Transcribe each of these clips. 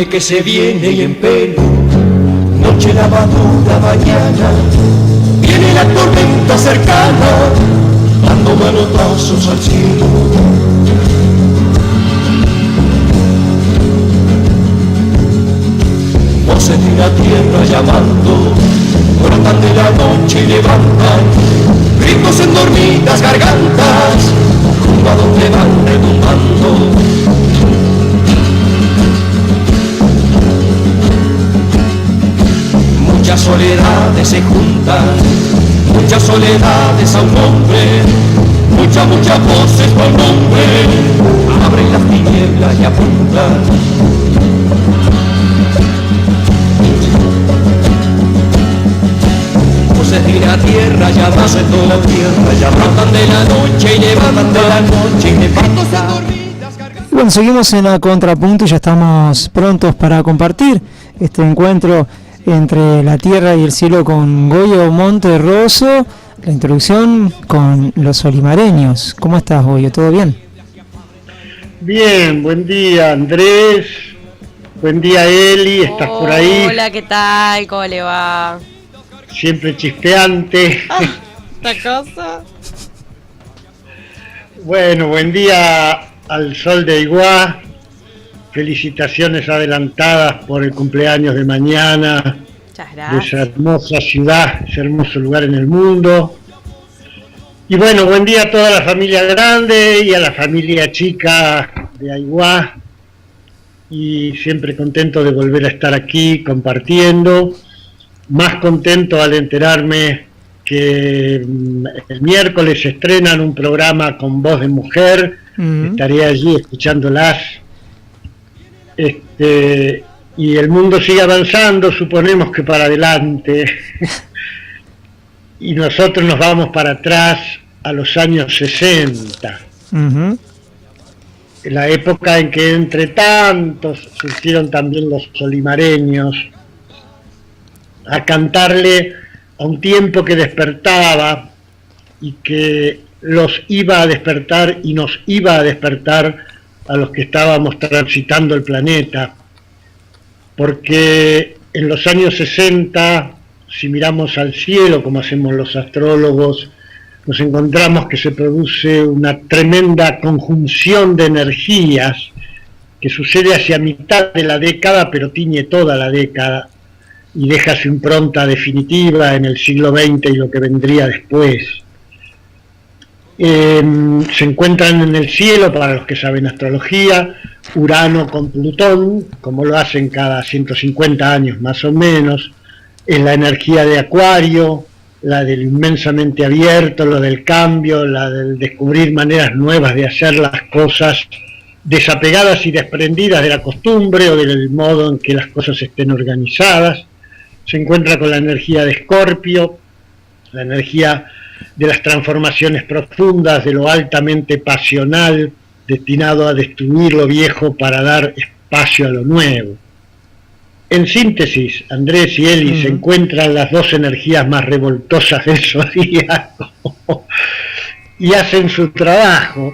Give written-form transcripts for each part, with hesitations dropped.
que se viene y en pelo, noche lavadura mañana, viene la tormenta cercana, dando manotazos al cielo. Voces de la tierra llamando, brotan de la noche y levantan gritos en dormidas gargantas, rumbo a donde van retumbando. Muchas soledades se juntan, muchas soledades a un hombre, muchas voces con nombre, abren las tinieblas y apuntan. Voces de la tierra llaman en toda la tierra, llaman de la noche y levantan de la noche y levantan. Bueno, seguimos en la Contrapunto y ya estamos prontos para compartir este encuentro entre la tierra y el cielo con Goyo Monterroso, la introducción con los olimareños. ¿Cómo estás, Goyo? ¿Todo bien? Bien, buen día, Andrés. Buen día, Eli. ¿Estás por ahí? Hola, ¿qué tal? ¿Cómo le va? Siempre chispeante. ¿Esta cosa? Bueno, buen día al sol de Aiguá. Felicitaciones adelantadas por el cumpleaños de mañana. Muchas gracias. De esa hermosa ciudad, ese hermoso lugar en el mundo. Y bueno, buen día a toda la familia grande y a la familia chica de Aiguá. Y siempre contento de volver a estar aquí compartiendo. Más contento al enterarme que el miércoles estrenan un programa con voz de mujer. Estaré allí escuchándolas. Y el mundo sigue avanzando, suponemos que para adelante, y nosotros nos vamos para atrás a los años 60, la época en que entre tantos surgieron también los olimareños, a cantarle a un tiempo que despertaba y que los iba a despertar y nos iba a despertar a los que estábamos transitando el planeta, porque en los años 60, si miramos al cielo como hacemos los astrólogos, nos encontramos que se produce una tremenda conjunción de energías que sucede hacia mitad de la década, pero tiñe toda la década y deja su impronta definitiva en el siglo XX y lo que vendría después. Se encuentran en el cielo, para los que saben astrología, Urano con Plutón, como lo hacen cada 150 años más o menos, en la energía de Acuario, la del inmensamente abierto, la del cambio, la del descubrir maneras nuevas de hacer las cosas, desapegadas y desprendidas de la costumbre o del modo en que las cosas estén organizadas. Se encuentra con la energía de Escorpio, la energía de las transformaciones profundas, de lo altamente pasional, destinado a destruir lo viejo para dar espacio a lo nuevo. En síntesis, Andrés y Eli se encuentran las dos energías más revoltosas del zodíaco y hacen su trabajo.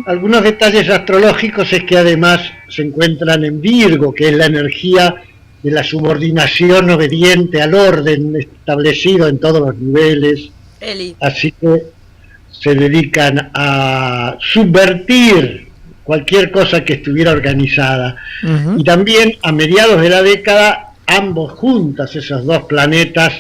Algunos detalles astrológicos es que además se encuentran en Virgo, que es la energía de la subordinación obediente al orden establecido en todos los niveles. Eli. Así que se dedican a subvertir cualquier cosa que estuviera organizada. Y también a mediados de la década, ambos juntas, esos dos planetas,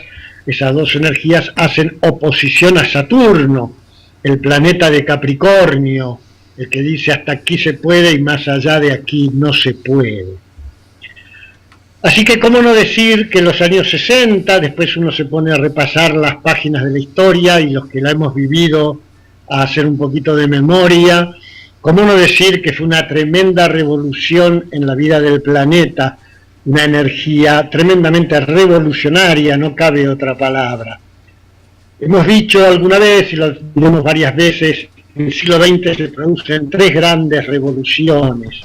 esas dos energías, hacen oposición a Saturno, el planeta de Capricornio, el que dice hasta aquí se puede y más allá de aquí no se puede. Así que cómo no decir que en los años 60, después uno se pone a repasar las páginas de la historia y los que la hemos vivido a hacer un poquito de memoria, cómo no decir que fue una tremenda revolución en la vida del planeta, una energía tremendamente revolucionaria, no cabe otra palabra. Hemos dicho alguna vez, y lo diremos varias veces, en el siglo XX se producen tres grandes revoluciones.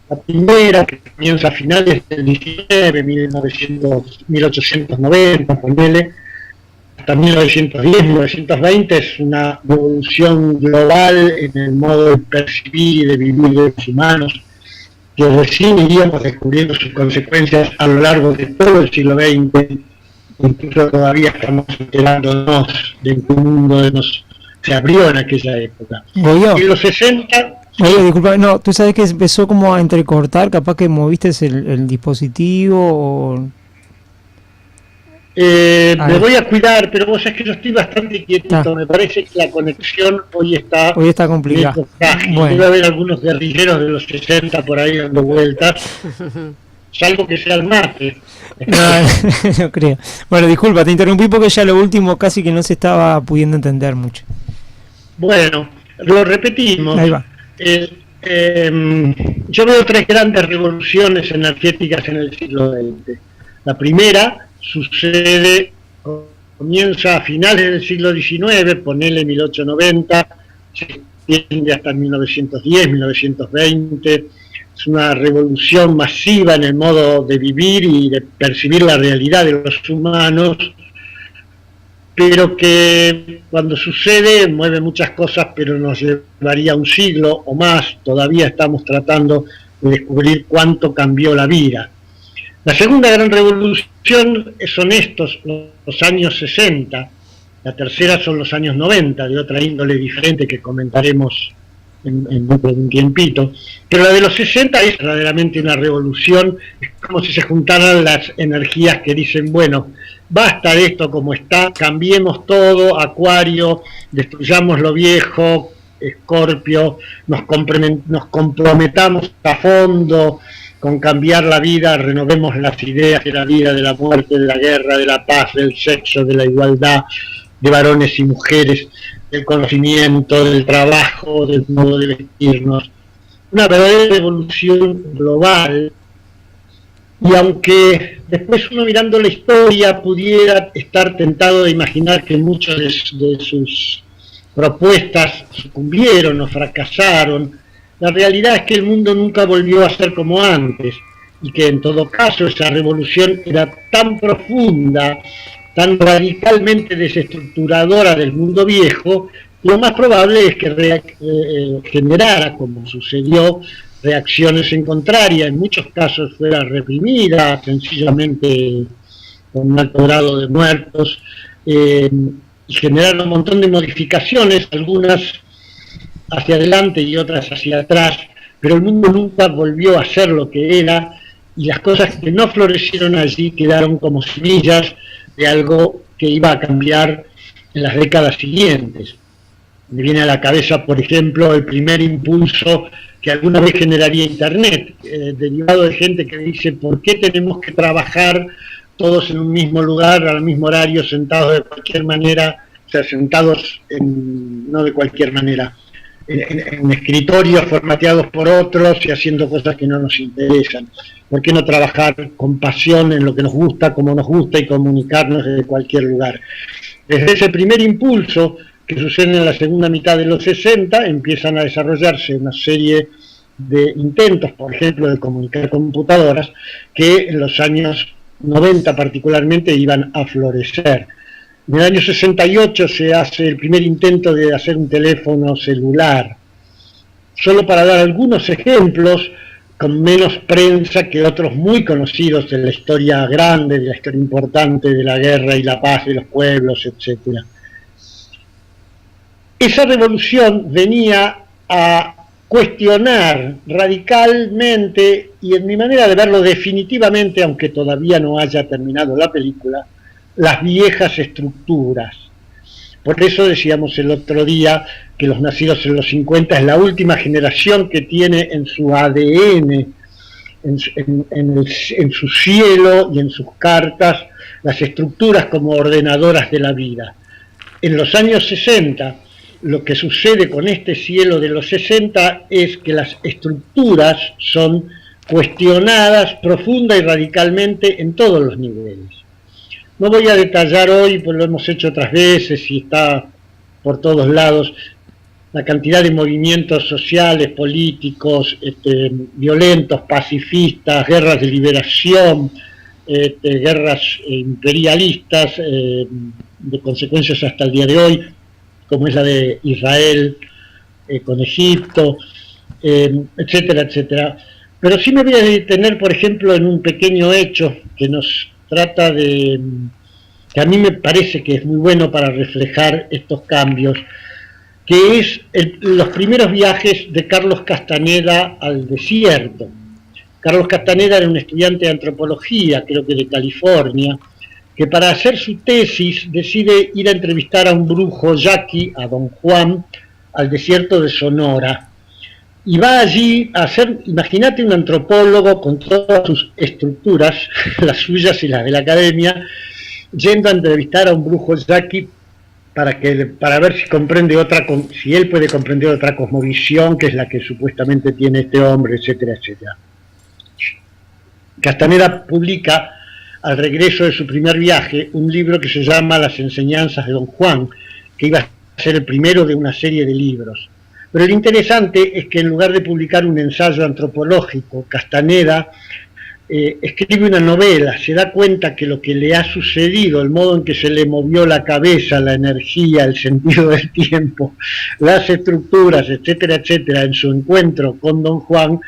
La primera, que comienza a finales del 19, 1890, ponele, hasta 1910, 1920, es una revolución global en el modo de percibir y de vivir de los humanos, que recién iríamos descubriendo sus consecuencias a lo largo de todo el siglo XX. Incluso todavía estamos enterándonos de que un mundo se abrió en aquella época. Goyo, En los 60... Goyo, disculpa, no, tú sabes que empezó como a entrecortar, capaz que moviste el dispositivo o... me voy a cuidar, pero vos sabés que yo estoy bastante quietito. Me parece que la conexión hoy está complicada. Bueno. Debe haber algunos guerrilleros de los 60 por ahí dando vueltas, salvo que sea el mate. No creo. Bueno, disculpa, te interrumpí porque ya lo último casi que no se estaba pudiendo entender mucho. Bueno, lo repetimos. Ahí va. Yo veo 3 grandes revoluciones energéticas en el siglo XX. La primera comienza a finales del siglo XIX, ponele 1890, se extiende hasta 1910, 1920. Es una revolución masiva en el modo de vivir y de percibir la realidad de los humanos, pero que cuando sucede mueve muchas cosas, pero nos llevaría un siglo o más. Todavía estamos tratando de descubrir cuánto cambió la vida. La segunda gran revolución son los años 60, la tercera son los años 90, de otra índole diferente que comentaremos en un tiempito, pero la de los 60 es verdaderamente una revolución. Es como si se juntaran las energías que dicen, bueno, basta de esto como está, cambiemos todo, Acuario, destruyamos lo viejo, Escorpio, nos comprometamos a fondo con cambiar la vida, renovemos las ideas de la vida, de la muerte, de la guerra, de la paz, del sexo, de la igualdad, de varones y mujeres, del conocimiento, del trabajo, del modo de vestirnos. Una verdadera revolución global. Y aunque después uno mirando la historia pudiera estar tentado de imaginar que muchas de sus propuestas sucumbieron o fracasaron, la realidad es que el mundo nunca volvió a ser como antes, y que en todo caso esa revolución era tan profunda, tan radicalmente desestructuradora del mundo viejo, lo más probable es que generara, como sucedió, reacciones en contraria, en muchos casos fuera reprimida, sencillamente con un alto grado de muertos, y generara un montón de modificaciones, algunas hacia adelante y otras hacia atrás, pero el mundo nunca volvió a ser lo que era, y las cosas que no florecieron allí quedaron como semillas de algo que iba a cambiar en las décadas siguientes. Me viene a la cabeza, por ejemplo, el primer impulso que alguna vez generaría Internet, derivado de gente que dice, ¿por qué tenemos que trabajar todos en un mismo lugar, al mismo horario, sentados de cualquier manera, o sea, sentados no de cualquier manera, en escritorios formateados por otros y haciendo cosas que no nos interesan? ¿Por qué no trabajar con pasión en lo que nos gusta, como nos gusta, y comunicarnos desde cualquier lugar? Desde ese primer impulso que sucede en la segunda mitad de los 60, empiezan a desarrollarse una serie de intentos, por ejemplo, de comunicar computadoras, que en los años 90 particularmente iban a florecer. En el año 68 se hace el primer intento de hacer un teléfono celular. Solo para dar algunos ejemplos, con menos prensa que otros muy conocidos de la historia grande, de la historia importante de la guerra y la paz de los pueblos, etc. Esa revolución venía a cuestionar radicalmente, y en mi manera de verlo definitivamente, aunque todavía no haya terminado la película, las viejas estructuras. Por eso decíamos el otro día que los nacidos en los 50 es la última generación que tiene en su ADN, en su cielo y en sus cartas, las estructuras como ordenadoras de la vida. En los años 60, lo que sucede con este cielo de los 60 es que las estructuras son cuestionadas profunda y radicalmente en todos los niveles. No voy a detallar hoy, pues lo hemos hecho otras veces y está por todos lados, la cantidad de movimientos sociales, políticos, violentos, pacifistas, guerras de liberación, guerras imperialistas, de consecuencias hasta el día de hoy, como es la de Israel con Egipto, etcétera, etcétera. Pero sí me voy a detener, por ejemplo, en un pequeño hecho que nos trata de, que a mí me parece que es muy bueno para reflejar estos cambios, que es los primeros viajes de Carlos Castaneda al desierto. Carlos Castaneda era un estudiante de antropología, creo que de California, que para hacer su tesis decide ir a entrevistar a un brujo yaqui, a Don Juan, al desierto de Sonora. Y va allí a hacer, imagínate un antropólogo con todas sus estructuras, las suyas y las de la academia, yendo a entrevistar a un brujo yaqui para ver si él puede comprender otra cosmovisión, que es la que supuestamente tiene este hombre, etcétera, etcétera. Castaneda publica, al regreso de su primer viaje, un libro que se llama Las enseñanzas de Don Juan, que iba a ser el primero de una serie de libros. Pero lo interesante es que en lugar de publicar un ensayo antropológico, Castaneda escribe una novela, se da cuenta que lo que le ha sucedido, el modo en que se le movió la cabeza, la energía, el sentido del tiempo, las estructuras, etcétera, etcétera, en su encuentro con Don Juan,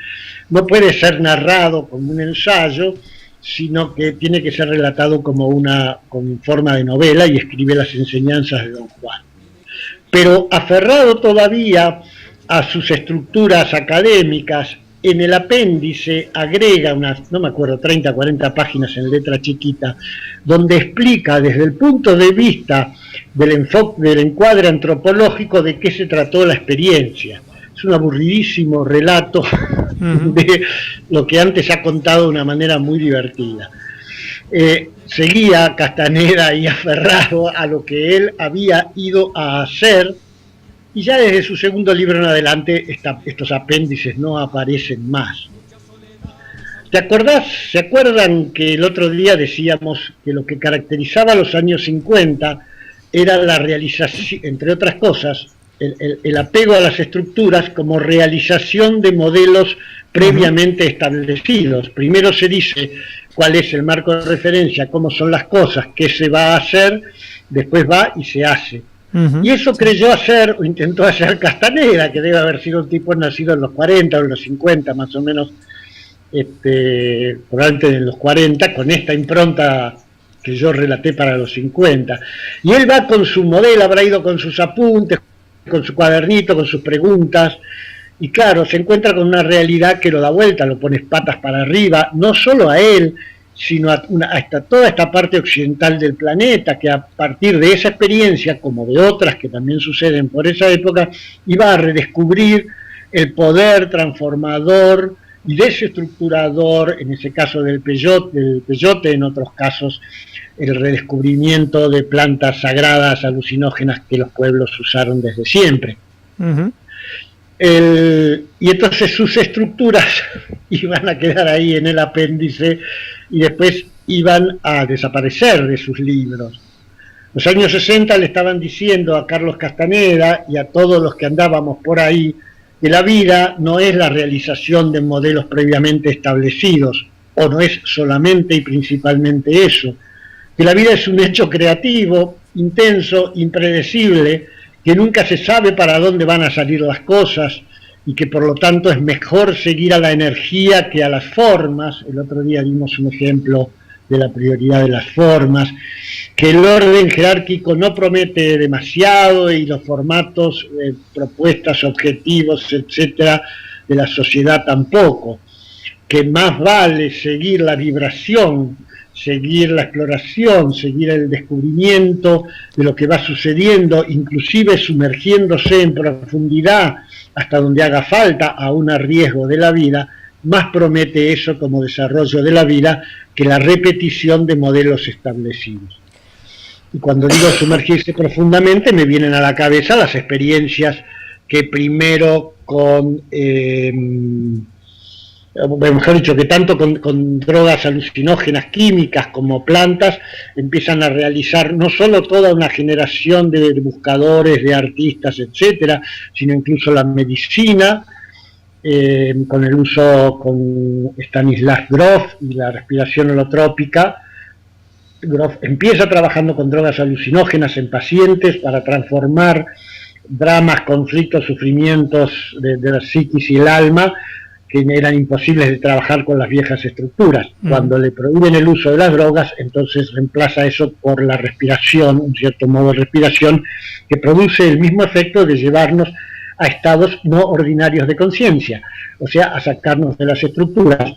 no puede ser narrado como un ensayo, sino que tiene que ser relatado con forma de novela, y escribe Las enseñanzas de Don Juan. Pero aferrado todavía a sus estructuras académicas, en el apéndice agrega unas, no me acuerdo, 30, 40 páginas en letra chiquita, donde explica desde el punto de vista del encuadre antropológico de qué se trató la experiencia. Es un aburridísimo relato de lo que antes ha contado de una manera muy divertida. Seguía Castaneda ahí aferrado a lo que él había ido a hacer, y ya desde su segundo libro en adelante estos apéndices no aparecen más. ¿Se acuerdan que el otro día decíamos que lo que caracterizaba los años 50 era la realización, entre otras cosas, el apego a las estructuras como realización de modelos previamente establecidos? Primero se dice cuál es el marco de referencia, cómo son las cosas, qué se va a hacer, después va y se hace. Y eso creyó hacer, o intentó hacer Castaneda, que debe haber sido un tipo nacido en los 40 o en los 50 más o menos, probablemente en los 40, con esta impronta que yo relaté para los 50. Y él va con su modelo, habrá ido con sus apuntes, con su cuadernito, con sus preguntas, y claro, se encuentra con una realidad que lo da vuelta, lo pone patas para arriba, no solo a él, sino a toda esta parte occidental del planeta, que a partir de esa experiencia, como de otras que también suceden por esa época, iba a redescubrir el poder transformador y desestructurador, en ese caso del peyote, en otros casos el redescubrimiento de plantas sagradas, alucinógenas, que los pueblos usaron desde siempre. Y entonces sus estructuras iban a quedar ahí en el apéndice y después iban a desaparecer de sus libros. Los años 60 le estaban diciendo a Carlos Castaneda y a todos los que andábamos por ahí que la vida no es la realización de modelos previamente establecidos, o no es solamente y principalmente eso, que la vida es un hecho creativo, intenso, impredecible, que nunca se sabe para dónde van a salir las cosas, y que por lo tanto es mejor seguir a la energía que a las formas. El otro día dimos un ejemplo de la prioridad de las formas, que el orden jerárquico no promete demasiado, y los formatos, propuestas, objetivos, etcétera, de la sociedad tampoco, que más vale seguir la vibración, seguir la exploración, seguir el descubrimiento de lo que va sucediendo, inclusive sumergiéndose en profundidad hasta donde haga falta, aún a riesgo de la vida. Más promete eso como desarrollo de la vida que la repetición de modelos establecidos. Y cuando digo sumergirse profundamente, me vienen a la cabeza las experiencias que primero mejor dicho, que tanto con drogas alucinógenas químicas como plantas empiezan a realizar no solo toda una generación de buscadores, de artistas, etcétera, sino incluso la medicina, con el uso con Stanislas Grof y la respiración holotrópica. Grof empieza trabajando con drogas alucinógenas en pacientes para transformar dramas, conflictos, sufrimientos de la psiquis y el alma, que eran imposibles de trabajar con las viejas estructuras. Cuando le prohíben el uso de las drogas, entonces reemplaza eso por la respiración, un cierto modo de respiración que produce el mismo efecto de llevarnos a estados no ordinarios de conciencia, o sea, a sacarnos de las estructuras.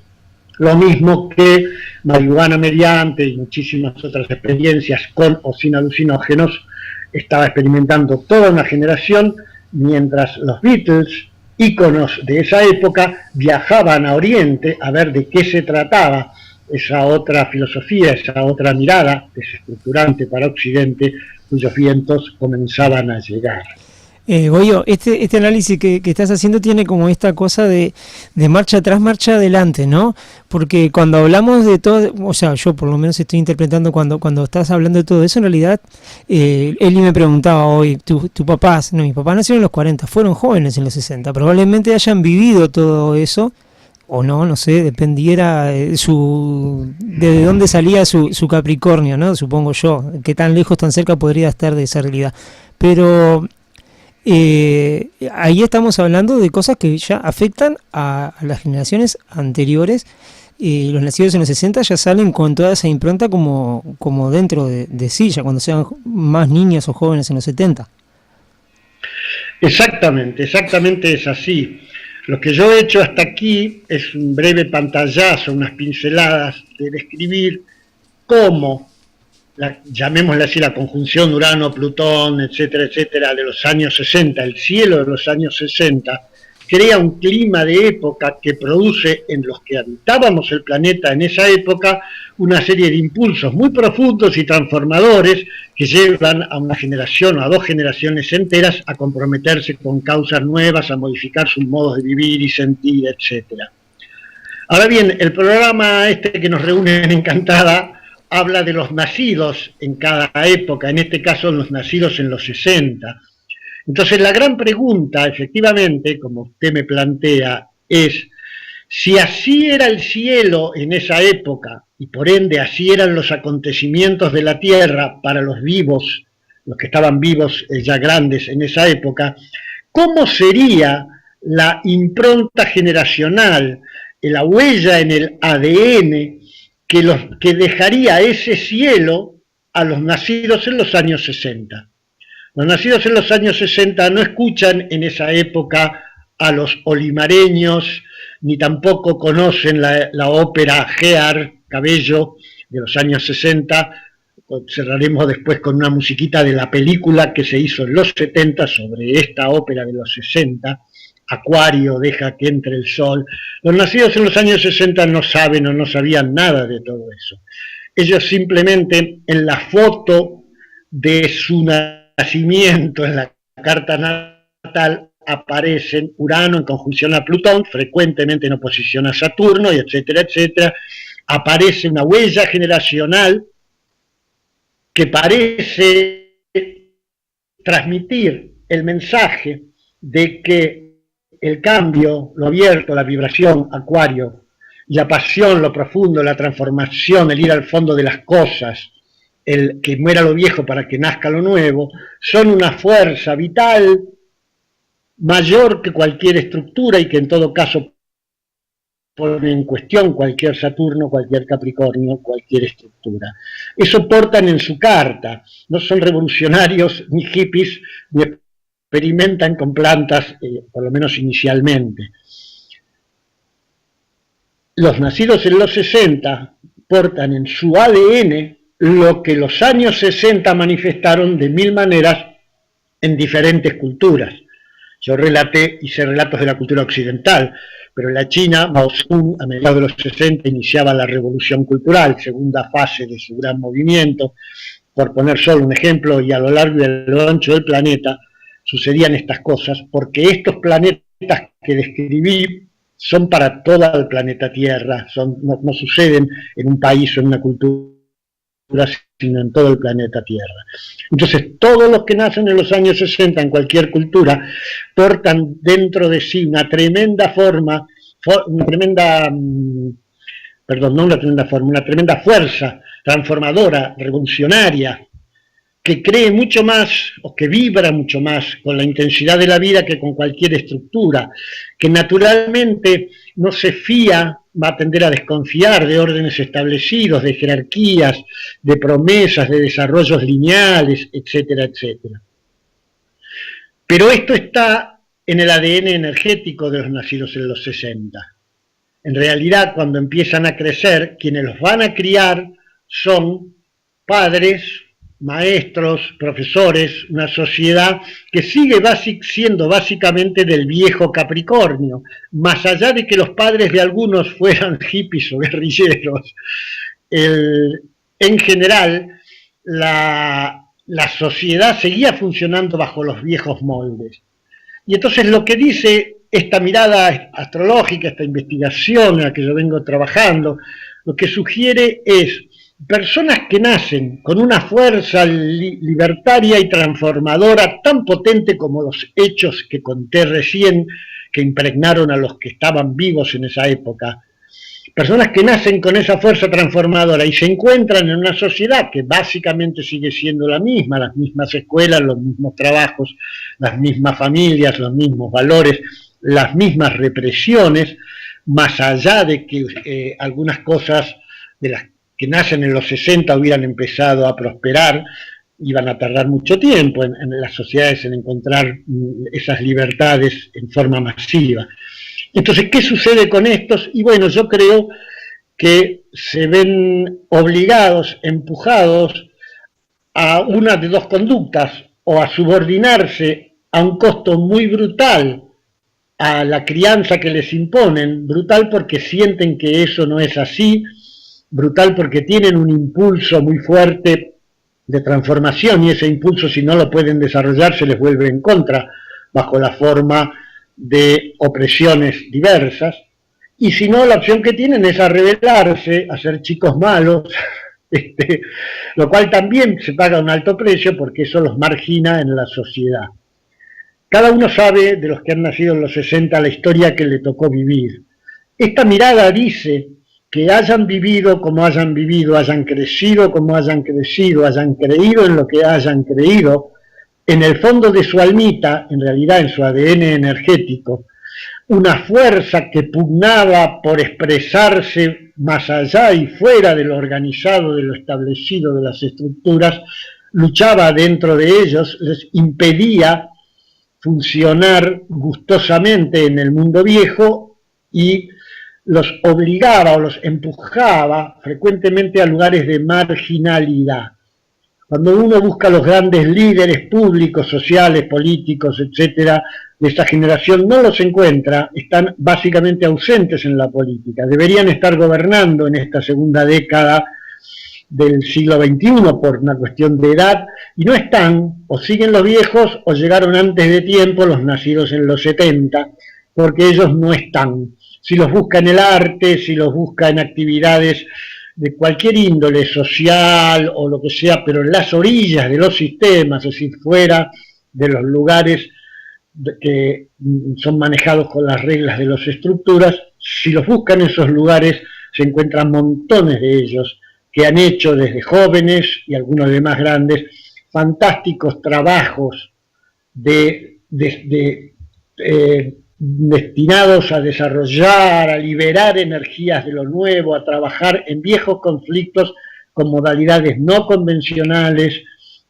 Lo mismo que marihuana mediante y muchísimas otras experiencias con o sin alucinógenos estaba experimentando toda una generación, mientras los Beatles, íconos de esa época, viajaban a Oriente a ver de qué se trataba esa otra filosofía, esa otra mirada desestructurante para Occidente, cuyos vientos comenzaban a llegar. Goyo, este análisis que estás haciendo tiene como esta cosa de marcha atrás, marcha adelante, ¿no? Porque cuando hablamos de todo, o sea, yo por lo menos estoy interpretando cuando estás hablando de todo eso, en realidad, Eli me preguntaba hoy, tus papás, no, mis papás nacieron en los 40, fueron jóvenes en los 60, probablemente hayan vivido todo eso, o no sé, dependiera de dónde salía su Capricornio, ¿no? Supongo yo, qué tan lejos, tan cerca podría estar de esa realidad. Pero ahí estamos hablando de cosas que ya afectan a las generaciones anteriores. Los nacidos en los 60 ya salen con toda esa impronta como dentro de sí, ya cuando sean más niños o jóvenes en los 70. Exactamente es así. Lo que yo he hecho hasta aquí es un breve pantallazo, unas pinceladas de describir cómo, llamémosle así, la conjunción Urano-Plutón, etcétera, etcétera, de los años 60, el cielo de los años 60, crea un clima de época que produce en los que habitábamos el planeta en esa época una serie de impulsos muy profundos y transformadores que llevan a una generación o a 2 generaciones enteras a comprometerse con causas nuevas, a modificar sus modos de vivir y sentir, etcétera. Ahora bien, el programa que nos reúne en Encantada habla de los nacidos en cada época, en este caso los nacidos en los 60. Entonces la gran pregunta, efectivamente, como usted me plantea, es si así era el cielo en esa época, y por ende así eran los acontecimientos de la Tierra para los vivos, los que estaban vivos ya grandes en esa época, ¿cómo sería la impronta generacional, la huella en el ADN que dejaría ese cielo a los nacidos en los años 60? Los nacidos en los años 60 no escuchan en esa época a los olimareños, ni tampoco conocen la ópera Gear, Cabello, de los años 60. Cerraremos después con una musiquita de la película que se hizo en los 70 sobre esta ópera de los 60, Acuario, Deja que entre el sol. Los nacidos en los años 60 no saben o no sabían nada de todo eso. Ellos simplemente en la foto de su nacimiento, en la carta natal, aparecen Urano en conjunción a Plutón, frecuentemente en oposición a Saturno, y etcétera, etcétera. Aparece una huella generacional que parece transmitir el mensaje de que el cambio, lo abierto, la vibración, Acuario, la pasión, lo profundo, la transformación, el ir al fondo de las cosas, el que muera lo viejo para que nazca lo nuevo, son una fuerza vital mayor que cualquier estructura y que en todo caso pone en cuestión cualquier Saturno, cualquier Capricornio, cualquier estructura. Eso portan en su carta, no son revolucionarios ni hippies, ni experimentan con plantas, por lo menos inicialmente. Los nacidos en los 60 portan en su ADN lo que los años 60 manifestaron de 1000 maneras en diferentes culturas. Yo hice relatos de la cultura occidental, pero en la China, Mao Zedong, a mediados de los 60, iniciaba la revolución cultural, segunda fase de su gran movimiento, por poner solo un ejemplo, y a lo largo y a lo ancho del planeta sucedían estas cosas, porque estos planetas que describí son para todo el planeta Tierra, no suceden en un país o en una cultura, sino en todo el planeta Tierra. Entonces, todos los que nacen en los años 60 en cualquier cultura portan dentro de sí una tremenda fuerza transformadora, revolucionaria, que cree mucho más o que vibra mucho más con la intensidad de la vida que con cualquier estructura, que naturalmente no se fía, va a tender a desconfiar de órdenes establecidos, de jerarquías, de promesas, de desarrollos lineales, etcétera, etcétera. Pero esto está en el ADN energético de los nacidos en los 60. En realidad, cuando empiezan a crecer, quienes los van a criar son padres, maestros, profesores, una sociedad que sigue siendo básicamente del viejo Capricornio, más allá de que los padres de algunos fueran hippies o guerrilleros. En general, la sociedad seguía funcionando bajo los viejos moldes. Y entonces lo que dice esta mirada astrológica, esta investigación en la que yo vengo trabajando, lo que sugiere es personas que nacen con una fuerza libertaria y transformadora tan potente como los hechos que conté recién, que impregnaron a los que estaban vivos en esa época. Personas que nacen con esa fuerza transformadora y se encuentran en una sociedad que básicamente sigue siendo la misma, las mismas escuelas, los mismos trabajos, las mismas familias, los mismos valores, las mismas represiones, más allá de que algunas cosas de las que nacen en los 60 hubieran empezado a prosperar, iban a tardar mucho tiempo en las sociedades en encontrar esas libertades en forma masiva. Entonces, ¿qué sucede con estos? Y bueno, yo creo que se ven obligados, empujados a una de dos conductas, o a subordinarse a un costo muy brutal a la crianza que les imponen, brutal porque sienten que eso no es así, brutal porque tienen un impulso muy fuerte de transformación y ese impulso, si no lo pueden desarrollar, se les vuelve en contra bajo la forma de opresiones diversas, y si no, la opción que tienen es a rebelarse, a ser chicos malos, lo cual también se paga un alto precio porque eso los margina en la sociedad. Cada uno sabe, de los que han nacido en los 60, la historia que le tocó vivir. Esta mirada dice que hayan vivido como hayan vivido, hayan crecido como hayan crecido, hayan creído en lo que hayan creído, en el fondo de su almita, en realidad en su ADN energético, una fuerza que pugnaba por expresarse más allá y fuera de lo organizado, de lo establecido, de las estructuras, luchaba dentro de ellos, les impedía funcionar gustosamente en el mundo viejo y los obligaba o los empujaba frecuentemente a lugares de marginalidad. Cuando uno busca los grandes líderes públicos, sociales, políticos, etcétera, de esta generación, no los encuentra, están básicamente ausentes en la política. Deberían estar gobernando en esta segunda década del siglo XXI por una cuestión de edad, y no están, o siguen los viejos, o llegaron antes de tiempo los nacidos en los 70, porque ellos no están. Si los busca en el arte, si los busca en actividades de cualquier índole social o lo que sea, pero en las orillas de los sistemas, es decir, fuera de los lugares que son manejados con las reglas de las estructuras, si los buscan en esos lugares se encuentran montones de ellos que han hecho desde jóvenes y algunos de más grandes fantásticos trabajos destinados a desarrollar, a liberar energías de lo nuevo, a trabajar en viejos conflictos con modalidades no convencionales,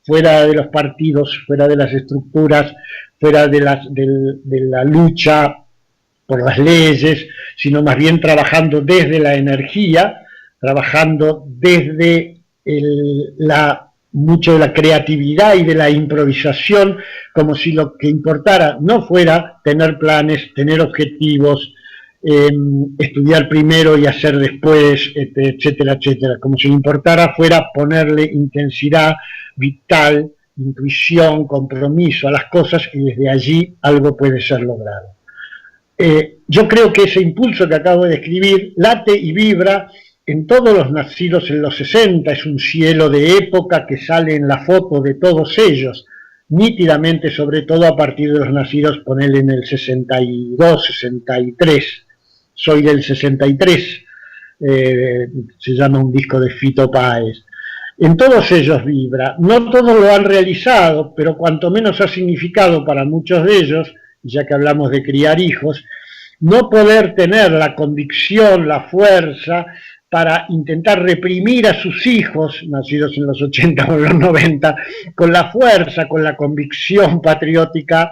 fuera de los partidos, fuera de las estructuras, fuera de la lucha por las leyes, sino más bien trabajando desde la energía, trabajando desde mucho de la creatividad y de la improvisación, como si lo que importara no fuera tener planes, tener objetivos, estudiar primero y hacer después, etcétera, etcétera, como si lo importara fuera ponerle intensidad vital, intuición, compromiso a las cosas, y desde allí algo puede ser logrado. Yo creo que ese impulso que acabo de describir late y vibra en todos los nacidos en los 60, es un cielo de época que sale en la foto de todos ellos, nítidamente, sobre todo a partir de los nacidos, ponele en el 62, 63, soy del 63, se llama un disco de Fito Páez. En todos ellos vibra. No todos lo han realizado, pero cuanto menos ha significado para muchos de ellos, ya que hablamos de criar hijos, no poder tener la convicción, la fuerza para intentar reprimir a sus hijos, nacidos en los 80 o en los 90, con la fuerza, con la convicción patriótica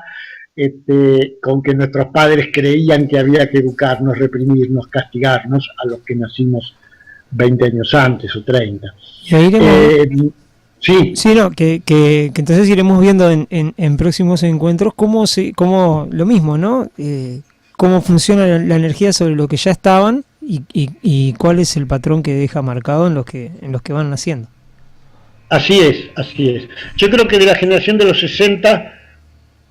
con que nuestros padres creían que había que educarnos, reprimirnos, castigarnos a los que nacimos 20 años antes o 30. Y ahí sí. Sí, no, que entonces iremos viendo en próximos encuentros cómo lo mismo, ¿no? Cómo funciona la energía sobre lo que ya estaban y cuál es el patrón que deja marcado en los que van naciendo. Así es. Yo creo que de la generación de los 60,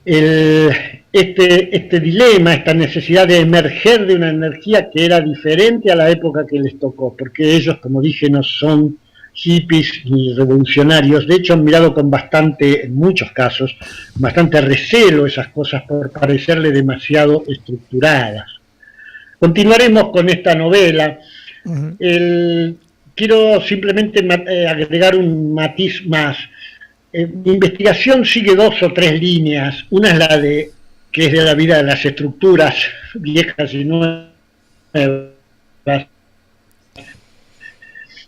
este dilema, esta necesidad de emerger de una energía que era diferente a la época que les tocó, porque ellos, como dije, no son hippies ni revolucionarios, de hecho han mirado con bastante, en muchos casos, bastante recelo esas cosas por parecerle demasiado estructuradas. Continuaremos con esta novela. Quiero simplemente agregar un matiz más. Mi investigación sigue 2 o 3 líneas. Una es la que es de la vida de las estructuras viejas y nuevas.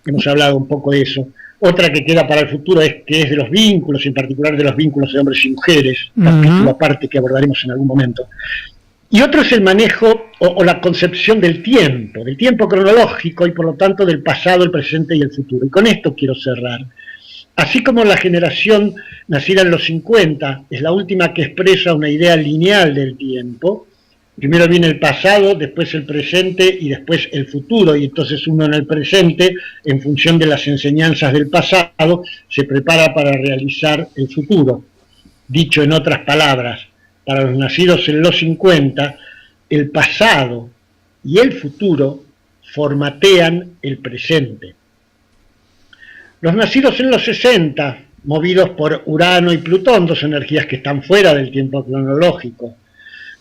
Hemos hablado un poco de eso. Otra que queda para el futuro que es de los vínculos, en particular de los vínculos de hombres y mujeres, capítulo aparte que abordaremos en algún momento. Y otro es el manejo o la concepción del tiempo cronológico y por lo tanto del pasado, el presente y el futuro. Y con esto quiero cerrar. Así como la generación nacida en los 50 es la última que expresa una idea lineal del tiempo, primero viene el pasado, después el presente y después el futuro, y entonces uno en el presente, en función de las enseñanzas del pasado, se prepara para realizar el futuro. Dicho en otras palabras, para los nacidos en los 50, el pasado y el futuro formatean el presente. Los nacidos en los 60, movidos por Urano y Plutón, 2 energías que están fuera del tiempo cronológico,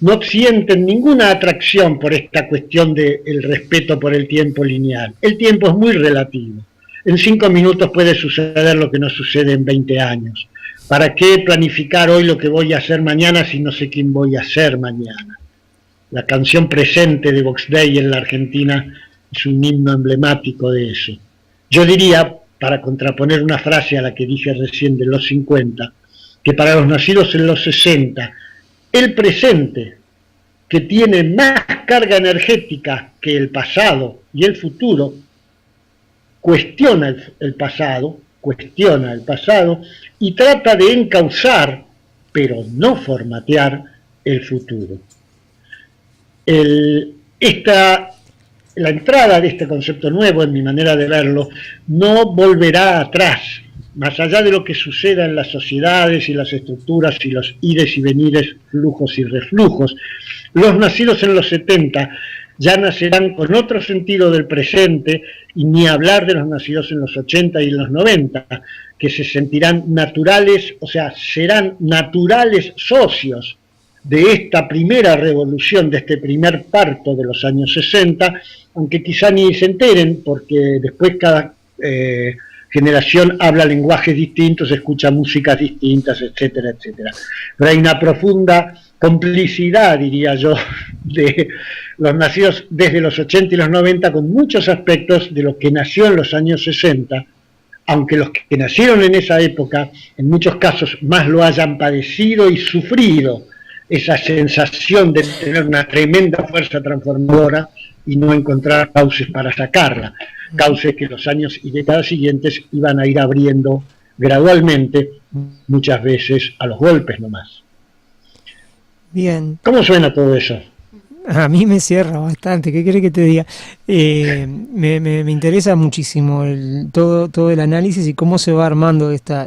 no sienten ninguna atracción por esta cuestión del respeto por el tiempo lineal. El tiempo es muy relativo. En 5 minutos puede suceder lo que no sucede en 20 años. ¿Para qué planificar hoy lo que voy a hacer mañana si no sé quién voy a ser mañana? La canción Presente de Vox Dei en la Argentina es un himno emblemático de eso. Yo diría, para contraponer una frase a la que dije recién de los 50, que para los nacidos en los 60, el presente, que tiene más carga energética que el pasado y el futuro, cuestiona el pasado y trata de encauzar, pero no formatear, el futuro. La entrada de este concepto nuevo, en mi manera de verlo, no volverá atrás, más allá de lo que suceda en las sociedades y las estructuras y los ires y venires, flujos y reflujos. Los nacidos en los 70 ya nacerán con otro sentido del presente, y ni hablar de los nacidos en los 80 y en los 90, que se sentirán naturales, o sea, serán naturales socios de esta primera revolución, de este primer parto de los años 60, aunque quizá ni se enteren, porque después cada generación habla lenguajes distintos, escucha músicas distintas, etcétera, etcétera. Pero hay una profunda complicidad, diría yo, de los nacidos desde los 80 y los 90 con muchos aspectos de lo que nació en los años 60, aunque los que nacieron en esa época, en muchos casos, más lo hayan padecido y sufrido, esa sensación de tener una tremenda fuerza transformadora y no encontrar cauces para sacarla, cauces que los años y décadas siguientes iban a ir abriendo gradualmente, muchas veces a los golpes nomás. Bien. ¿Cómo suena todo eso? A mí me cierra bastante, ¿qué querés que te diga? Me interesa muchísimo todo el análisis y cómo se va armando esta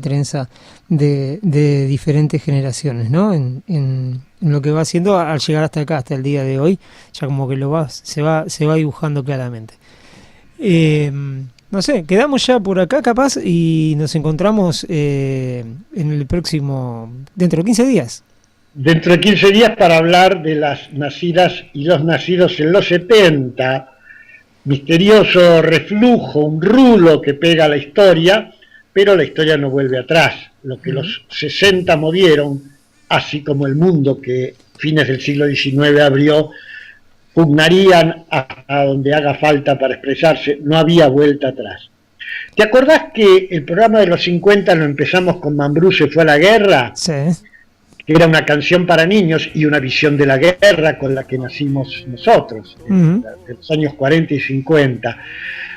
trenza de diferentes generaciones, ¿no? En lo que va haciendo al llegar hasta acá, hasta el día de hoy, ya como que se va dibujando claramente. No sé, quedamos ya por acá capaz y nos encontramos en el próximo, dentro de 15 días. Dentro de 15 días para hablar de las nacidas y los nacidos en los 70, misterioso reflujo, un rulo que pega a la historia, pero la historia no vuelve atrás. Lo que los 60 movieron, así como el mundo que fines del siglo XIX abrió, pugnarían a donde haga falta para expresarse, no había vuelta atrás. ¿Te acordás que el programa de los 50 lo empezamos con Mambrú se fue a la guerra? Sí. Que era una canción para niños y una visión de la guerra con la que nacimos nosotros, en los años 40 y 50.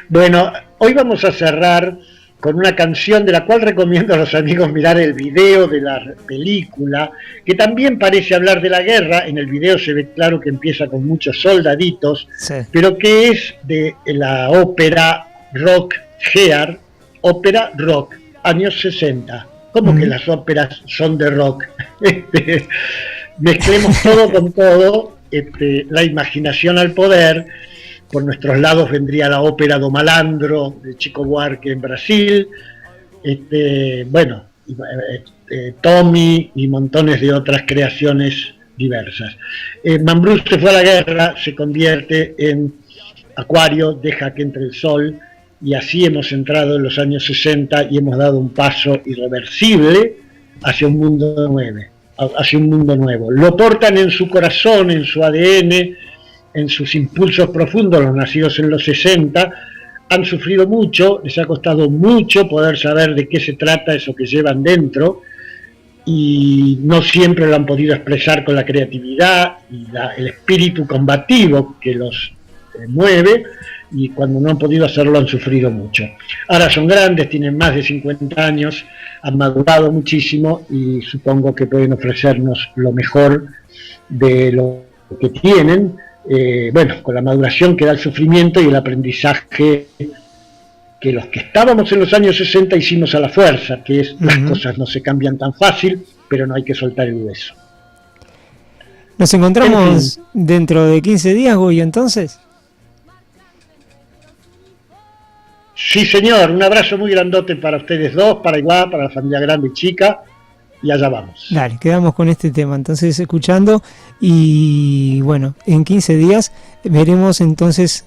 Bueno, hoy vamos a cerrar con una canción de la cual recomiendo a los amigos mirar el video de la película, que también parece hablar de la guerra. En el video se ve claro que empieza con muchos soldaditos, Sí. pero que es de la ópera rock Gear, ópera rock, años 60. ¿Cómo que las óperas son de rock? Mezclemos todo con todo, la imaginación al poder. Por nuestros lados vendría la ópera do Malandro de Chico Buarque en Brasil, Tommy y montones de otras creaciones diversas. Mambrú se fue a la guerra, se convierte en Acuario, deja que entre el sol, y así hemos entrado en los años 60 y hemos dado un paso irreversible hacia un mundo nuevo. Lo portan en su corazón, en su ADN, en sus impulsos profundos, los nacidos en los 60, han sufrido mucho, les ha costado mucho poder saber de qué se trata eso que llevan dentro, y no siempre lo han podido expresar con la creatividad y el espíritu combativo que los mueve, y cuando no han podido hacerlo han sufrido mucho. Ahora son grandes, tienen más de 50 años, han madurado muchísimo y supongo que pueden ofrecernos lo mejor de lo que tienen, con la maduración que da el sufrimiento y el aprendizaje que los que estábamos en los años 60 hicimos a la fuerza, que es las cosas no se cambian tan fácil, pero no hay que soltar el hueso. Nos encontramos dentro de 15 días, Goyo, entonces. Sí, señor, un abrazo muy grandote para ustedes dos, para Iguá, para la familia grande y chica, y allá vamos. Dale, quedamos con este tema, entonces escuchando, y bueno, en 15 días veremos entonces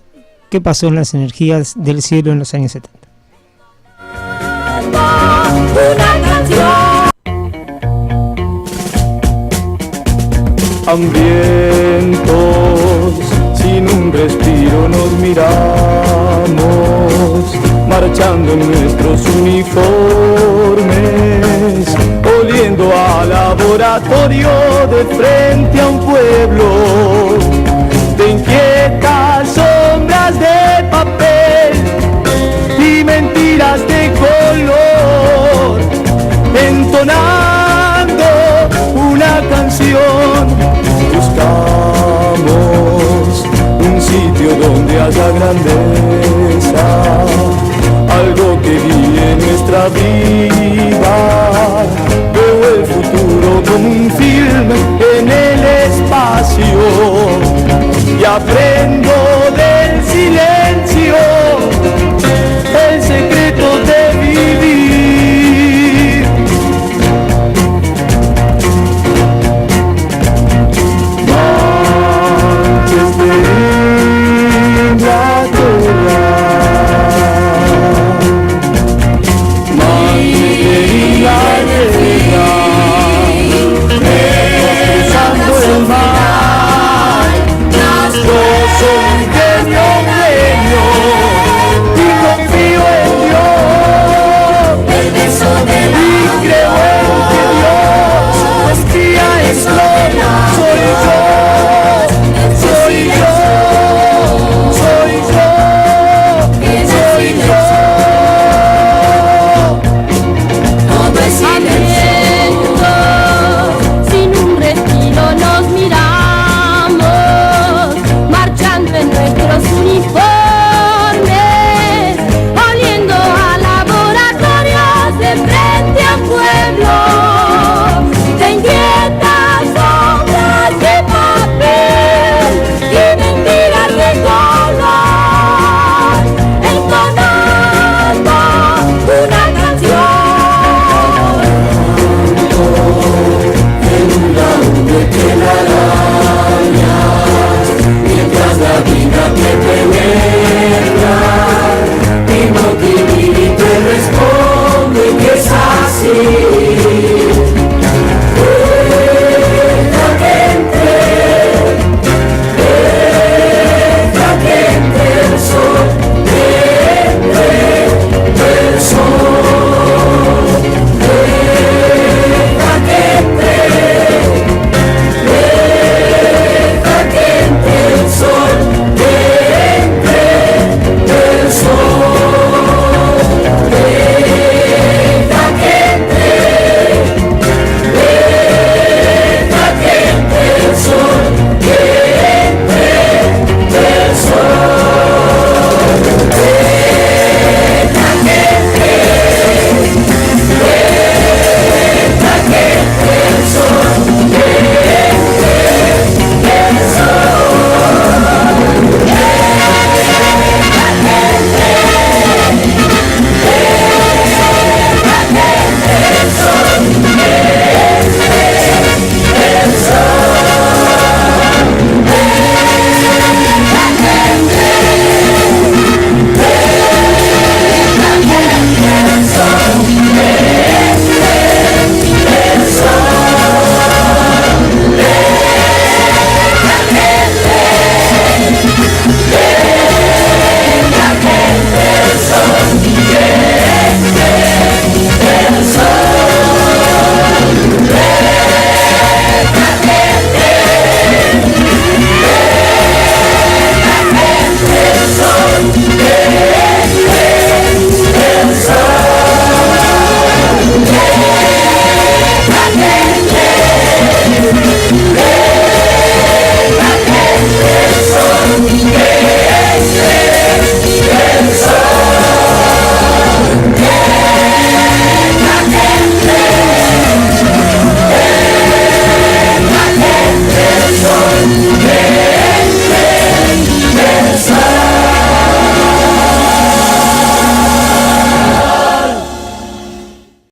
qué pasó en las energías del cielo en los años 70. Hambrientos, sin un respiro nos miramos, marchando en nuestros uniformes, oliendo a laboratorio de frente a un pueblo de inquietas sombras de papel y mentiras de color, entonando una canción. Buscamos un sitio donde haya grandeza, algo que guíe nuestra vida. Veo el futuro como un film en el espacio y aprendo del silencio el secreto de vivir. Creo en que Dios nos guía en gloria.